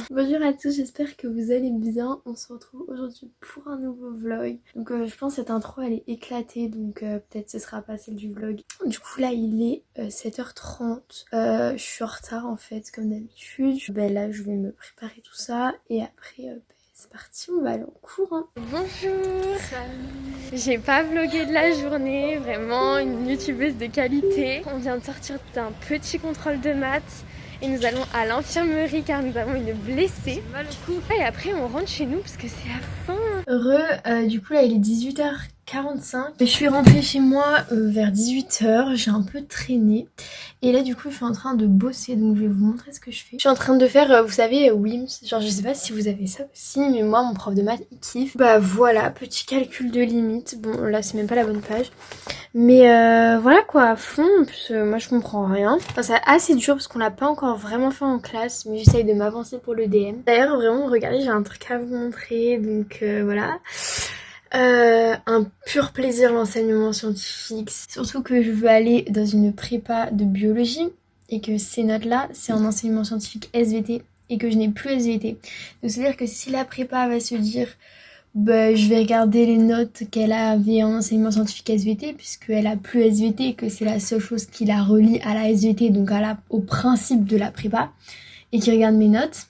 Bonjour à tous, j'espère que vous allez bien. On se retrouve aujourd'hui pour un nouveau vlog. Donc je pense que cette intro elle est éclatée, donc peut-être ce sera pas celle du vlog. Du coup là il est 7h30, je suis en retard en fait comme d'habitude. Ben là je vais me préparer tout ça et après c'est parti, on va aller en cours. Hein. Bonjour. Salut. J'ai pas vlogué de la journée, vraiment une youtubeuse de qualité. On vient de sortir d'un petit contrôle de maths. Et nous allons à l'infirmerie car nous avons une blessée. J'ai mal au cou. Et après on rentre chez nous parce que c'est la fin. Heureux, du coup là il est 18h45. Je suis rentrée chez moi vers 18h. J'ai un peu traîné. Et là du coup je suis en train de bosser. Donc je vais vous montrer ce que je fais. Je suis en train de faire, vous savez, WIMS. Genre je sais pas si vous avez ça aussi. Mais moi mon prof de maths il kiffe. Bah voilà, petit calcul de limite. Bon là c'est même pas la bonne page. Mais voilà quoi, à fond, en plus moi je comprends rien. Enfin, c'est assez dur parce qu'on l'a pas encore vraiment fait en classe, mais j'essaye de m'avancer pour le DM. D'ailleurs vraiment regardez, j'ai un truc à vous montrer, donc voilà. Un pur plaisir l'enseignement scientifique, surtout que je veux aller dans une prépa de biologie et que ces notes là c'est en enseignement scientifique SVT et que je n'ai plus SVT. Donc c'est à dire que si la prépa va se dire bah, je vais regarder les notes qu'elle avait en enseignement scientifique SVT puisqu'elle a plus SVT, que c'est la seule chose qui la relie à la SVT, donc au principe de la prépa, et qui regarde mes notes,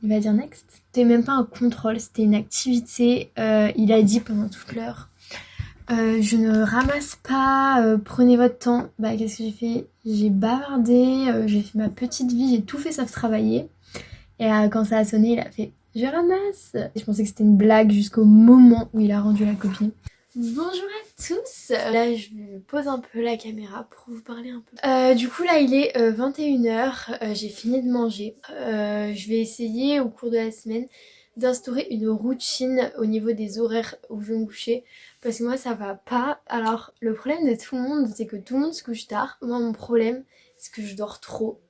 il va dire next. C'était même pas un contrôle, c'était une activité, il a dit pendant toute l'heure. Je ne ramasse pas, prenez votre temps. Bah qu'est-ce que j'ai fait? J'ai bavardé, j'ai fait ma petite vie, j'ai tout fait sauf travailler. Et quand ça a sonné, il a fait « Je ramasse !» Je pensais que c'était une blague jusqu'au moment où il a rendu la copie. Bonjour à tous. Là, je pose un peu la caméra pour vous parler un peu. Du coup, là, il est 21h. J'ai fini de manger. Je vais essayer au cours de la semaine d'instaurer une routine au niveau des horaires où je vais me coucher. Parce que moi, ça va pas. Alors, le problème de tout le monde, c'est que tout le monde se couche tard. Moi, mon problème, c'est que je dors trop.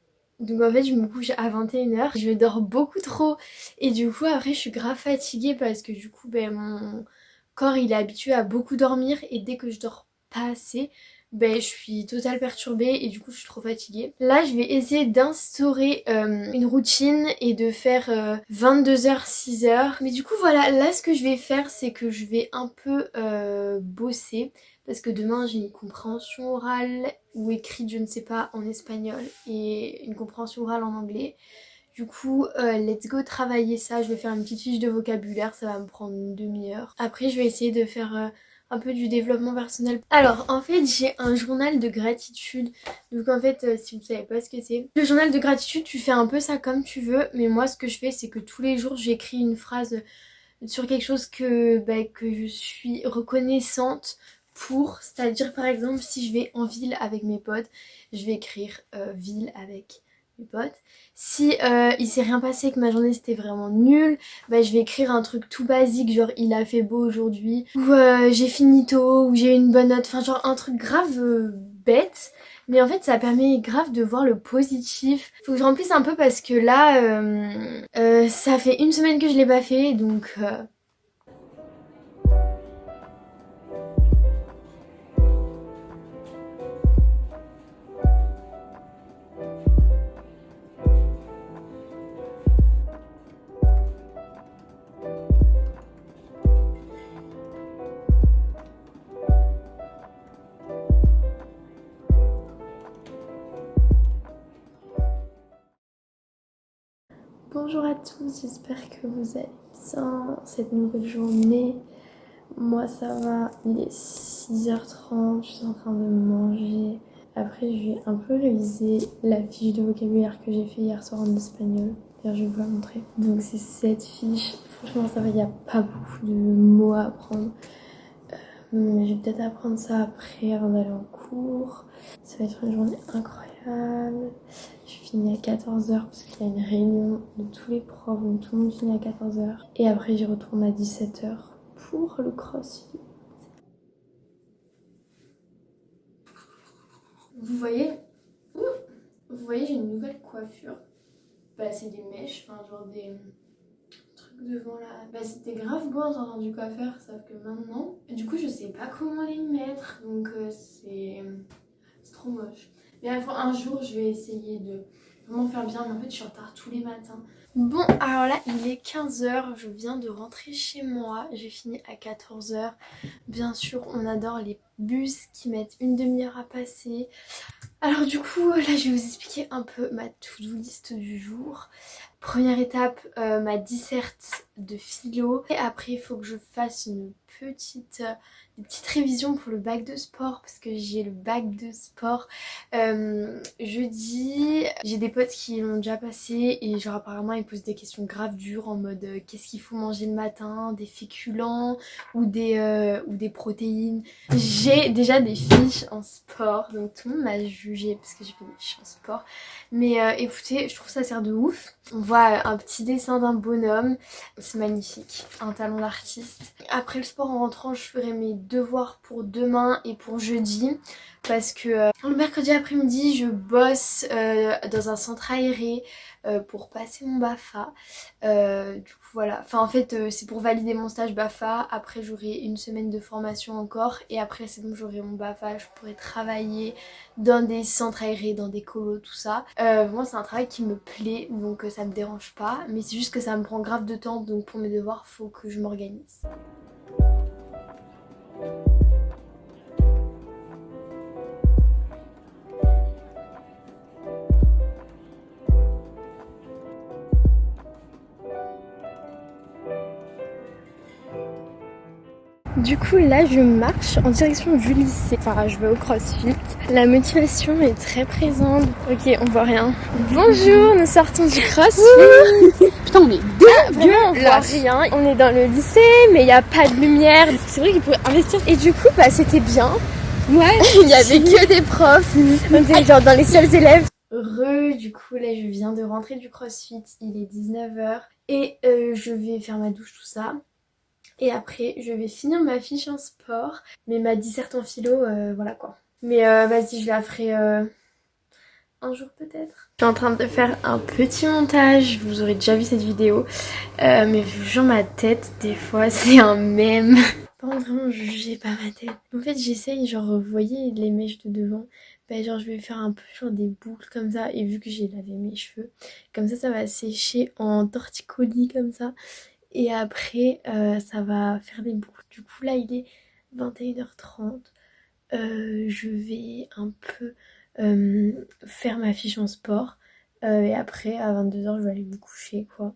Donc en fait je me couche à 21h, je dors beaucoup trop et du coup après je suis grave fatiguée parce que du coup mon corps il est habitué à beaucoup dormir et dès que je dors pas assez, je suis totalement perturbée et du coup je suis trop fatiguée. Là je vais essayer d'instaurer une routine et de faire 22h 6h. Mais du coup voilà, là ce que je vais faire c'est que je vais un peu bosser. Parce que demain j'ai une compréhension orale ou écrite, je ne sais pas, en espagnol et une compréhension orale en anglais. Du coup, let's go travailler ça. Je vais faire une petite fiche de vocabulaire, ça va me prendre une demi-heure. Après, je vais essayer de faire un peu du développement personnel. Alors, en fait, j'ai un journal de gratitude. Donc, en fait, si vous ne savez pas ce que c'est, le journal de gratitude, tu fais un peu ça comme tu veux. Mais moi, ce que je fais, c'est que tous les jours, j'écris une phrase sur quelque chose que je suis reconnaissante pour, c'est-à-dire par exemple si je vais en ville avec mes potes, je vais écrire ville avec mes potes. Si il s'est rien passé, que ma journée c'était vraiment nul, je vais écrire un truc tout basique, genre il a fait beau aujourd'hui, ou j'ai fini tôt, ou j'ai eu une bonne note, enfin genre un truc grave bête. Mais en fait ça permet grave de voir le positif. Faut que je remplisse un peu parce que là ça fait une semaine que je l'ai pas fait donc bonjour à tous, j'espère que vous allez bien cette nouvelle journée. Moi ça va, il est 6h30, je suis en train de manger. Après je vais un peu réviser la fiche de vocabulaire que j'ai fait hier soir en espagnol. D'ailleurs je vais vous la montrer. Donc c'est cette fiche, franchement ça va, il n'y a pas beaucoup de mots à apprendre. Mais je vais peut-être apprendre ça après avant d'aller en cours. Ça va être une journée incroyable. Je finis à 14h parce qu'il y a une réunion de tous les profs, donc tout le monde finit à 14h. Et après j'y retourne à 17h pour le crossfit. Vous voyez, j'ai une nouvelle coiffure. C'est des mèches, enfin genre des trucs devant là. C'était grave beau en sortant du coiffeur, sauf que maintenant, du coup je sais pas comment les mettre, donc c'est trop moche. Mais un jour je vais essayer de vraiment faire bien, mais en fait je suis en retard tous les matins. Bon, alors là il est 15h, je viens de rentrer chez moi, j'ai fini à 14h. Bien sûr on adore les bus qui mettent une demi-heure à passer. Alors du coup là je vais vous expliquer un peu ma to-do list du jour. Première étape, ma disserte de philo. Et après il faut que je fasse des petites révisions pour le bac de sport parce que j'ai le bac de sport jeudi. J'ai des potes qui l'ont déjà passé et genre apparemment ils posent des questions graves dures en mode qu'est-ce qu'il faut manger le matin, des féculents ou des protéines. J'ai déjà des fiches en sport donc tout le monde m'a jugée parce que j'ai fait des fiches en sport. Mais écoutez, je trouve ça sert de ouf. On voit un petit dessin d'un bonhomme, c'est magnifique, un talent d'artiste. Après le sport en rentrant, je ferai mes devoirs pour demain et pour jeudi. Parce que le mercredi après-midi, je bosse dans un centre aéré pour passer mon BAFA. Du coup voilà, enfin en fait c'est pour valider mon stage BAFA. Après j'aurai une semaine de formation encore et après c'est bon, j'aurai mon BAFA. Je pourrai travailler dans des centres aérés, dans des colos, tout ça. Moi c'est un travail qui me plaît donc ça me dérange pas. Mais c'est juste que ça me prend grave de temps donc pour mes devoirs faut que je m'organise. Du coup là je marche en direction du lycée, enfin je vais au CrossFit. La motivation est très présente. Ok on voit rien. Bonjour, nous sortons du CrossFit. Putain on est Vraiment on voit rien. On est dans le lycée mais il n'y a pas de lumière. C'est vrai qu'ils pourraient investir. Et du coup bah c'était bien. Ouais. Il y avait que des profs. On était genre dans les seuls élèves. Du coup là je viens de rentrer du CrossFit, il est 19h. Et je vais faire ma douche tout ça. Et après, je vais finir ma fiche en sport. Mais ma disserte en philo, voilà quoi. Mais vas-y, je la ferai un jour peut-être. Je suis en train de faire un petit montage. Vous aurez déjà vu cette vidéo. Mais genre ma tête, des fois, c'est un mème. Par contre, vraiment, jugez pas ma tête. En fait, j'essaye, genre, vous voyez les mèches de devant. Bah, genre, je vais faire un peu genre des boucles comme ça. Et vu que j'ai lavé mes cheveux, comme ça va sécher en torticolis comme ça. Et après, ça va faire des boucles. Du coup, là, il est 21h30. Je vais un peu faire ma fiche en sport. Et après, à 22h, je vais aller me coucher, quoi.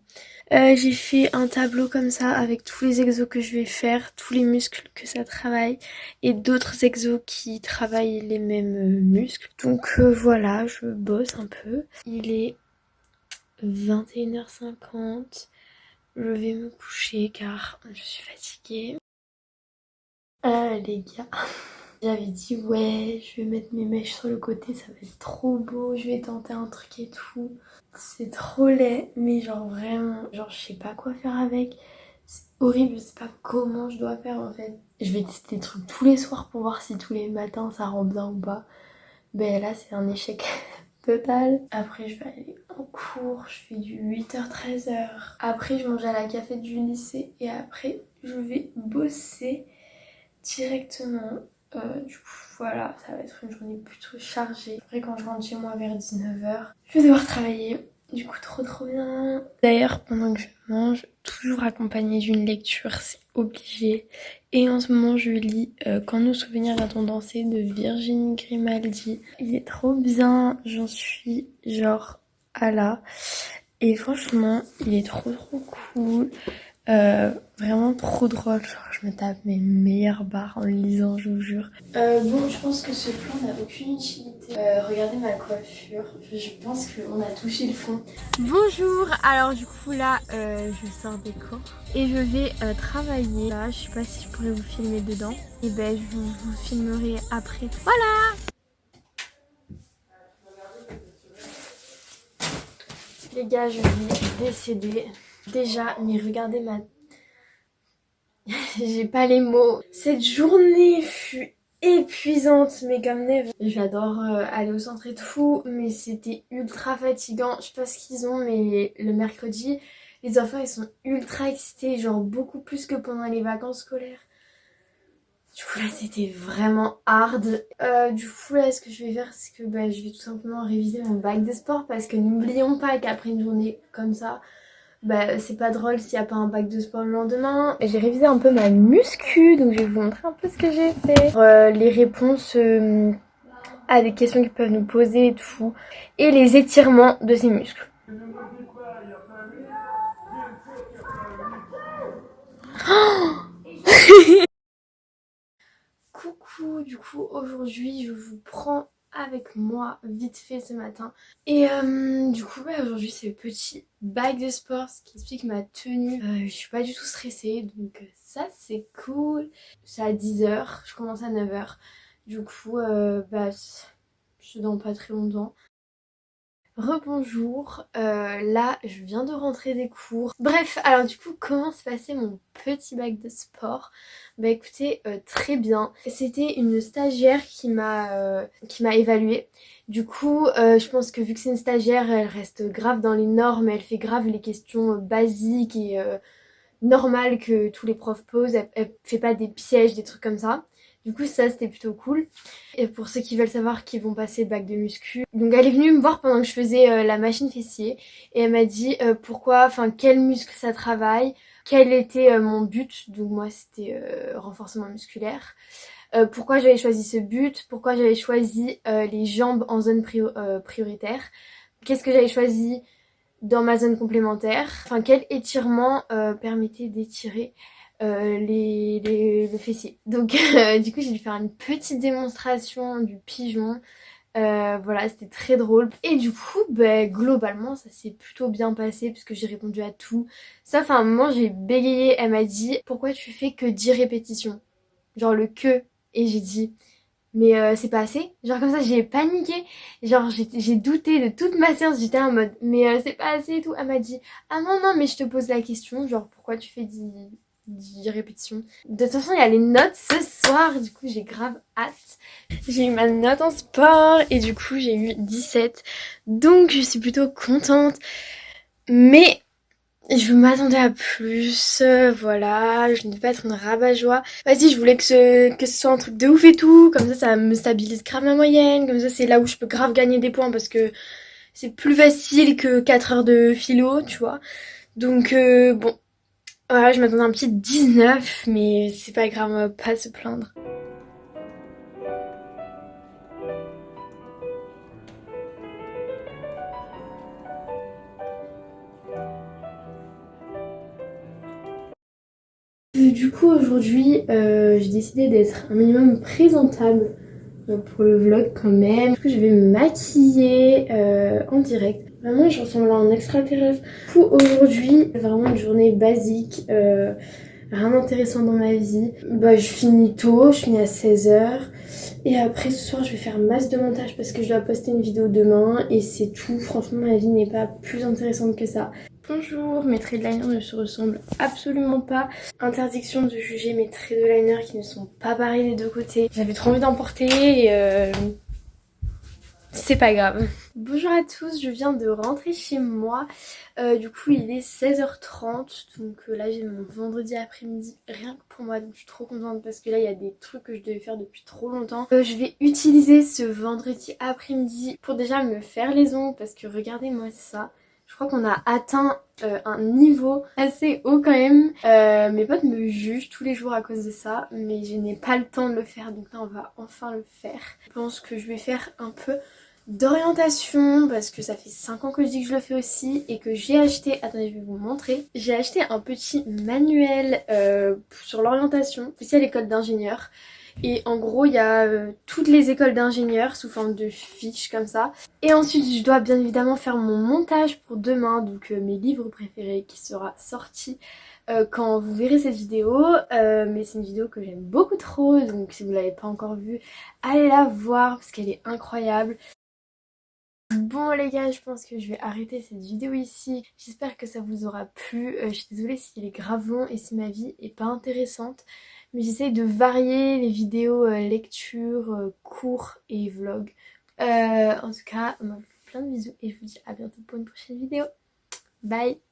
J'ai fait un tableau comme ça avec tous les exos que je vais faire, tous les muscles que ça travaille et d'autres exos qui travaillent les mêmes muscles. Donc voilà, je bosse un peu. Il est 21h50. Je vais me coucher car je suis fatiguée. Les gars, j'avais dit ouais, je vais mettre mes mèches sur le côté, ça va être trop beau, je vais tenter un truc et tout. C'est trop laid, mais genre vraiment, genre je sais pas quoi faire avec. C'est horrible, je sais pas comment je dois faire en fait. Je vais tester des trucs tous les soirs pour voir si tous les matins ça rend bien ou pas. Ben là c'est un échec total. Après je vais aller en cours, je fais du 8h-13h. Après je mange à la café du lycée et après je vais bosser directement. Du coup voilà, ça va être une journée plutôt chargée. Après quand je rentre chez moi vers 19h, je vais devoir travailler. Du coup trop bien. D'ailleurs pendant que je mange, toujours accompagnée d'une lecture, c'est obligé. Et en ce moment je lis Quand nos souvenirs va-t-on danser de Virginie Grimaldi. Il est trop bien, j'en suis genre à là. Et franchement il est trop cool. Vraiment trop drôle, genre je me tape mes meilleures barres en le lisant, je vous jure. Bon, je pense que ce plan n'a aucune utilité. Regardez ma coiffure, je pense qu'on a touché le fond. Bonjour, alors du coup là je sors des cours et je vais travailler. Là, je sais pas si je pourrais vous filmer dedans. Et ben je vous filmerai après. Voilà. Les gars, je vais décéder. Déjà, mais regardez ma... J'ai pas les mots. Cette journée fut épuisante, mais comme neige. J'adore aller au centre et tout, mais c'était ultra fatigant. Je sais pas ce qu'ils ont, mais le mercredi, les enfants ils sont ultra excités, genre beaucoup plus que pendant les vacances scolaires. Du coup là c'était vraiment hard. Du coup là ce que je vais faire c'est que je vais tout simplement réviser mon bac de sport parce que n'oublions pas qu'après une journée comme ça, c'est pas drôle s'il n'y a pas un bac de sport le lendemain. J'ai révisé un peu ma muscu, donc je vais vous montrer un peu ce que j'ai fait. Les réponses à des questions qu'ils peuvent nous poser et tout. Et les étirements de ces muscles. Coucou, du coup aujourd'hui je vous prends avec moi vite fait ce matin. Et du coup aujourd'hui c'est le petit bac de sport, ce qui explique ma tenue. Je suis pas du tout stressée donc ça c'est cool. C'est à 10h, je commence à 9h. Du coup je dans pas très longtemps. Rebonjour, là je viens de rentrer des cours. Bref, alors du coup comment se passait mon petit bac de sport? Écoutez, très bien. C'était une stagiaire qui m'a évaluée. Du coup je pense que vu que c'est une stagiaire, elle reste grave dans les normes, elle fait grave les questions basiques et normales que tous les profs posent. Elle fait pas des pièges, des trucs comme ça. Du coup ça c'était plutôt cool. Et pour ceux qui veulent savoir qui vont passer le bac de muscu. Donc elle est venue me voir pendant que je faisais la machine fessier. Et elle m'a dit quel muscle ça travaille, quel était mon but. Donc moi c'était renforcement musculaire. Pourquoi j'avais choisi ce but, pourquoi j'avais choisi les jambes en zone prioritaire. Qu'est-ce que j'avais choisi dans ma zone complémentaire. Enfin quel étirement permettait d'étirer le fessier. Donc du coup j'ai dû faire une petite démonstration du pigeon. Voilà, c'était très drôle. Et du coup, globalement, ça s'est plutôt bien passé puisque j'ai répondu à tout. Sauf à un moment, j'ai bégayé. Elle m'a dit pourquoi tu fais que 10 répétitions? Genre le que. Et j'ai dit mais c'est pas assez. Genre comme ça, j'ai paniqué. Genre j'ai douté de toute ma séance. J'étais en mode mais c'est pas assez et tout. Elle m'a dit ah non, non, mais je te pose la question. Genre pourquoi tu fais 10 répétitions? De toute façon, il y a les notes ce soir. Du coup, j'ai grave hâte. J'ai eu ma note en sport et du coup, j'ai eu 17. Donc, je suis plutôt contente. Mais je m'attendais à plus, voilà, je ne vais pas être une rabat-joie. Vas-y, je voulais que ce soit un truc de ouf et tout, comme ça me stabilise grave ma moyenne, comme ça c'est là où je peux grave gagner des points parce que c'est plus facile que 4 heures de philo, tu vois. Donc bon, voilà, je m'attendais à un petit 19, mais c'est pas grave, on va pas se plaindre. Du coup aujourd'hui j'ai décidé d'être un minimum présentable pour le vlog quand même. Du coup je vais me maquiller en direct. Vraiment je ressemble à un extraterrestre. Du coup aujourd'hui vraiment une journée basique, rien d'intéressant dans ma vie. Je finis tôt, je finis à 16h. Et après ce soir je vais faire masse de montage parce que je dois poster une vidéo demain et c'est tout. Franchement ma vie n'est pas plus intéressante que ça. Bonjour, mes traits de liner ne se ressemblent absolument pas. Interdiction de juger mes traits de liner qui ne sont pas pareils des deux côtés. J'avais trop envie d'en porter et c'est pas grave. Bonjour à tous, je viens de rentrer chez moi. Du coup il est 16h30, donc là j'ai mon vendredi après-midi rien que pour moi, donc je suis trop contente parce que là il y a des trucs que je devais faire depuis trop longtemps. Je vais utiliser ce vendredi après-midi pour déjà me faire les ongles parce que regardez-moi ça. Je crois qu'on a atteint un niveau assez haut quand même. Mes potes me jugent tous les jours à cause de ça, mais je n'ai pas le temps de le faire, donc là on va enfin le faire. Je pense que je vais faire un peu d'orientation parce que ça fait 5 ans que je dis que je le fais aussi et que j'ai acheté, attendez je vais vous montrer, j'ai acheté un petit manuel sur l'orientation, ici à l'école d'ingénieur. Et en gros il y a toutes les écoles d'ingénieurs sous forme de fiches comme ça. Et ensuite je dois bien évidemment faire mon montage pour demain, donc mes livres préférés qui sera sorti quand vous verrez cette vidéo. Mais c'est une vidéo que j'aime beaucoup trop, donc si vous ne l'avez pas encore vue, allez la voir parce qu'elle est incroyable. Bon les gars, je pense que je vais arrêter cette vidéo ici. J'espère que ça vous aura plu. Je suis désolée s'il est grave long et si ma vie est pas intéressante. Mais j'essaye de varier les vidéos lecture, cours et vlog. En tout cas, on m'a fait plein de bisous et je vous dis à bientôt pour une prochaine vidéo. Bye!